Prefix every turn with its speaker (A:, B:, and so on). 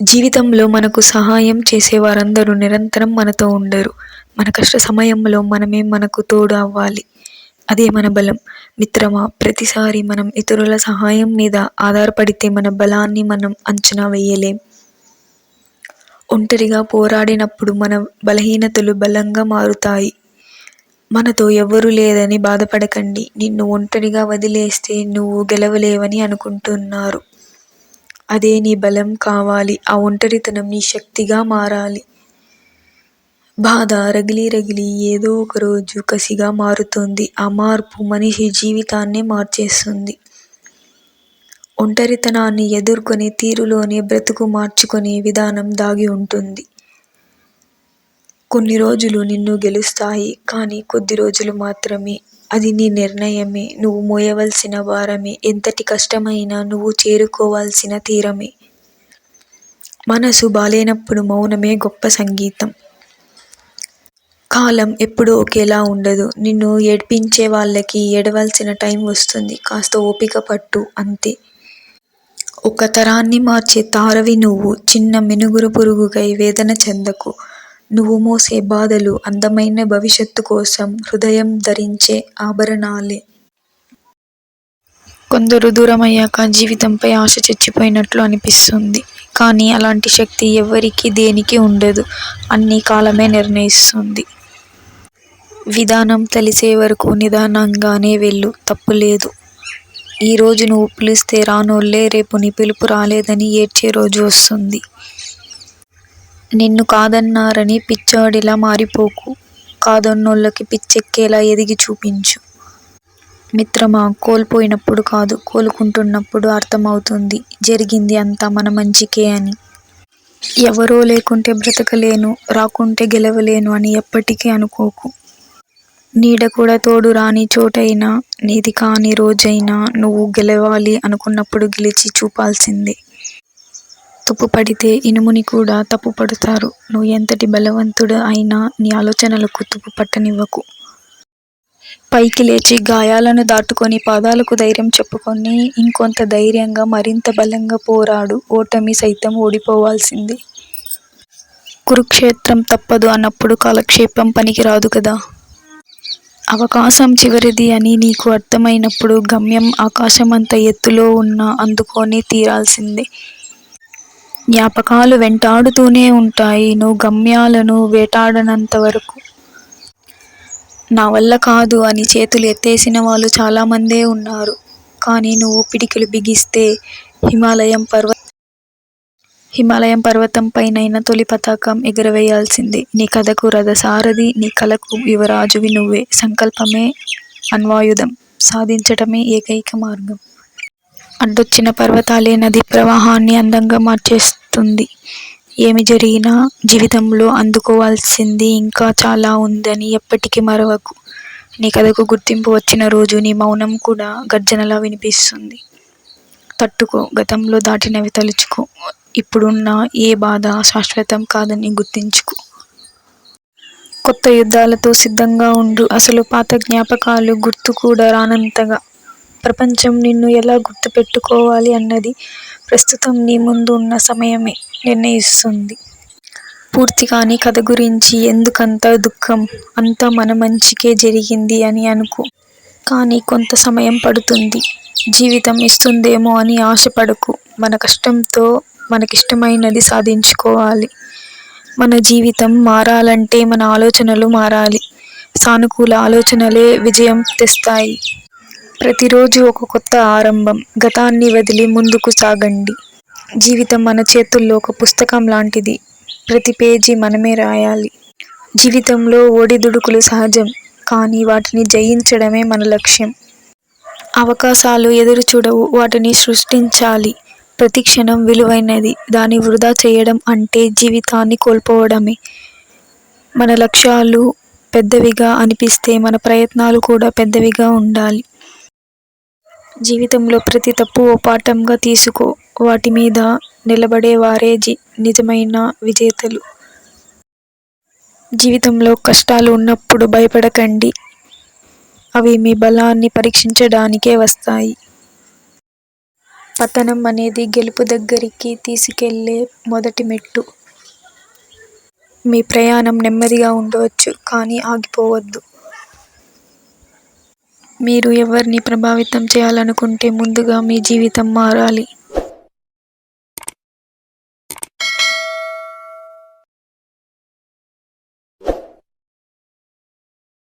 A: జీవితంలో మనకు సహాయం చేసేవారందరూ నిరంతరం మనతో ఉండరు. మన కష్ట సమయంలో మనమే మనకు తోడు అవ్వాలి. అదే మన బలం. మిత్రమా, ప్రతిసారి మనం ఇతరుల సహాయం మీద ఆధారపడితే మన బలాన్ని మనం అంచనా వేయలేం. ఒంటరిగా పోరాడినప్పుడు మన బలహీనతలు బలంగా మారుతాయి. మనతో ఎవ్వరూ లేదని బాధపడకండి. నిన్ను ఒంటరిగా వదిలేస్తే నువ్వు గెలవలేవని అనుకుంటున్నారు. అదే నీ బలం కావాలి. ఆ ఒంటరితనం నీ శక్తిగా మారాలి. బాధ రగిలి రగిలి ఏదో ఒకరోజు కసిగా మారుతుంది. ఆ మార్పు మనిషి జీవితాన్నే మార్చేస్తుంది. ఒంటరితనాన్ని ఎదుర్కొనే తీరులోనే బ్రతుకు మార్చుకునే విధానం దాగి ఉంటుంది. కొన్ని రోజులు నిన్ను గెలుస్తాయి, కానీ కొద్ది రోజులు మాత్రమే. అది నీ నిర్ణయమే. నువ్వు మోయవలసిన భారమే. ఎంతటి కష్టమైనా నువ్వు చేరుకోవాల్సిన తీరమే. మనసు బాలేనప్పుడు మౌనమే గొప్ప సంగీతం. కాలం ఎప్పుడూ ఒకేలా ఉండదు. నిన్ను ఏడ్పించే వాళ్ళకి ఏడవలసిన టైం వస్తుంది. కాస్త ఓపిక పట్టు, అంతే. ఒక తరాన్ని మార్చే తారవి నువ్వు. చిన్న మినుగురు పురుగుకై వేదన చెందకు. నువ్వు మోసే బాధలు అందమైన భవిష్యత్తు కోసం హృదయం ధరించే ఆభరణాలే. కొందరు దూరమయ్యాక జీవితంపై ఆశ చచ్చిపోయినట్లు అనిపిస్తుంది. కానీ అలాంటి శక్తి ఎవ్వరికీ దేనికి ఉండదు. అన్నీ కాలమే నిర్ణయిస్తుంది. విధానం తెలిసే వరకు నిదానంగానే వెళ్ళు, తప్పులేదు. ఈరోజు నువ్వు పిలిస్తే రానోళ్లే రేపు నీ పిలుపు రాలేదని ఏడ్చే రోజు వస్తుంది. నిన్ను కాదన్నారని పిచ్చోడిలా మారిపోకు. కాదన్నోళ్ళకి పిచ్చెక్కేలా ఎదిగి చూపించు. మిత్రమా, కోల్పోయినప్పుడు కాదు, కోలుకుంటున్నప్పుడు అర్థమవుతుంది జరిగింది అంతా మన మంచికే అని. ఎవరో లేకుంటే బ్రతకలేను, రాకుంటే గెలవలేను అని ఎప్పటికీ అనుకోకు. నీడ కూడా తోడు రాని చోటైనా, నీది కాని రోజైనా నువ్వు గెలవాలి అనుకున్నప్పుడు గెలిచి చూపాల్సిందే. తుప్పు పడితే ఇనుముని కూడా తప్పు పడుతారు. నువ్వు ఎంతటి బలవంతుడు అయినా నీ ఆలోచనలకు తుప్పు పట్టనివ్వకు. పైకి లేచి గాయాలను దాటుకొని పాదాలకు ధైర్యం చెప్పుకొని ఇంకొంత ధైర్యంగా మరింత బలంగా పోరాడు. ఓటమి సైతం ఓడిపోవాల్సిందే. కురుక్షేత్రం తప్పదు అన్నప్పుడు కాలక్షేపం పనికిరాదు కదా. అవకాశం చివరిది అని నీకు అర్థమైనప్పుడు గమ్యం ఆకాశమంత ఎత్తులో ఉన్నా అందుకొని తీరాల్సిందే. జ్ఞాపకాలు వెంటాడుతూనే ఉంటాయి నువ్వు గమ్యాలను వేటాడనంత వరకు. నా వల్ల కాదు అని చేతులు ఎత్తేసిన వాళ్ళు చాలామందే ఉన్నారు. కానీ నువ్వు పిడికిలు బిగిస్తే హిమాలయం పర్వతం పైనైనా తొలి పతాకం ఎగురవేయాల్సిందే. నీ కథకు రథసారథి, నీ కలకు యువరాజువి నువ్వే. సంకల్పమే అణ్వాయుధం. సాధించటమే ఏకైక మార్గం. అడ్డొచ్చిన పర్వతాలే నదీ ప్రవాహాన్ని అందంగా మార్చేస్తుంది. ఏమి జరిగినా జీవితంలో అందుకోవాల్సింది ఇంకా చాలా ఉందని ఎప్పటికీ మరవకు. నీ కథకు గుర్తింపు వచ్చిన రోజు నీ మౌనం కూడా గర్జనలా వినిపిస్తుంది. తట్టుకో. గతంలో దాటినవి తలుచుకో. ఇప్పుడున్న ఏ బాధ శాశ్వతం కాదని గుర్తించుకో. కొత్త యుద్ధాలతో సిద్ధంగా ఉండు. అసలు పాత జ్ఞాపకాలు గుర్తు కూడా రానంతగా. ప్రపంచం నిన్ను ఎలా గుర్తు పెట్టుకోవాలి అన్నది ప్రస్తుతం నీ ముందు ఉన్న సమయమే నిర్ణయిస్తుంది. పూర్తికాని కథ గురించి ఎందుకంత దుఃఖం? అంతా మన మంచికే జరిగింది అని అనుకో. కానీ కొంత సమయం పడుతుంది. జీవితం ఇస్తుందేమో అని ఆశపడకు. మన కష్టంతో మనకిష్టమైనది సాధించుకోవాలి. మన జీవితం మారాలంటే మన ఆలోచనలు మారాలి. సానుకూల ఆలోచనలే విజయం తెస్తాయి. ప్రతిరోజు ఒక కొత్త ఆరంభం. గతాన్ని వదిలి ముందుకు సాగండి. జీవితం మన చేతుల్లో ఒక పుస్తకం లాంటిది. ప్రతి పేజీ మనమే రాయాలి. జీవితంలో ఒడిదుడుకులు సహజం, కానీ వాటిని జయించడమే మన లక్ష్యం. అవకాశాలు ఎదురు చూడవు, వాటిని సృష్టించాలి. ప్రతి క్షణం విలువైనది. దాన్ని వృధా చేయడం అంటే జీవితాన్ని కోల్పోవడమే. మన లక్ష్యాలు పెద్దవిగా అనిపిస్తే మన ప్రయత్నాలు కూడా పెద్దవిగా ఉండాలి. జీవితంలో ప్రతి తప్పు ఓ పాఠంగా తీసుకో. వాటి మీద నిలబడేవారే నిజమైన విజేతలు. జీవితంలో కష్టాలు ఉన్నప్పుడు భయపడకండి. అవి మీ బలాన్ని పరీక్షించడానికే వస్తాయి. పతనం అనేది గెలుపు దగ్గరికి తీసుకెళ్లే మొదటి మెట్టు. మీ ప్రయాణం నెమ్మదిగా ఉండవచ్చు, కానీ ఆగిపోవద్దు. మీరు ఎవరిని ప్రభావితం చేయాలనుకుంటే ముందుగా మీ జీవితం మారాలి.